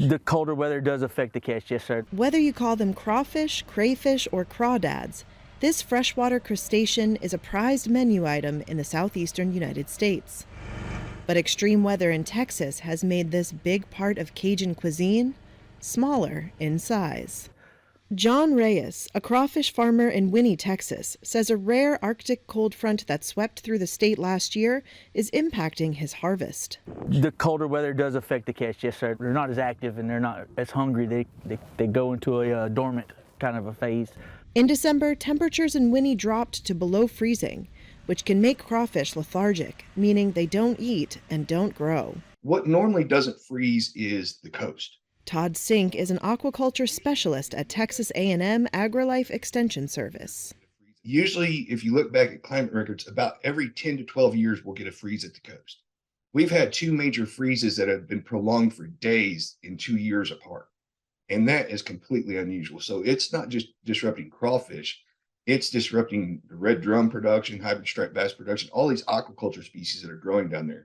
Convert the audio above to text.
The colder weather does affect the catch, yes, sir. Whether you call them crawfish, crayfish, or crawdads, this freshwater crustacean is a prized menu item in the southeastern United States. But extreme weather in Texas has made this big part of Cajun cuisine smaller in size. John Reyes, a crawfish farmer in Winnie, Texas, says a rare Arctic cold front that swept through the state last year is impacting his harvest. The colder weather does affect the catch, yes, sir. They're not as active and they're not as hungry. They go into a dormant kind of a phase. In December, temperatures in Winnie dropped to below freezing, which can make crawfish lethargic, meaning they don't eat and don't grow. What normally doesn't freeze is the coast. Todd Sink is an aquaculture specialist at Texas A&M AgriLife Extension Service. Usually, if you look back at climate records, about every 10 to 12 years, we'll get a freeze at the coast. We've had two major freezes that have been prolonged for days in 2 years apart. And that is completely unusual. So it's not just disrupting crawfish, it's disrupting the red drum production, hybrid striped bass production, all these aquaculture species that are growing down there.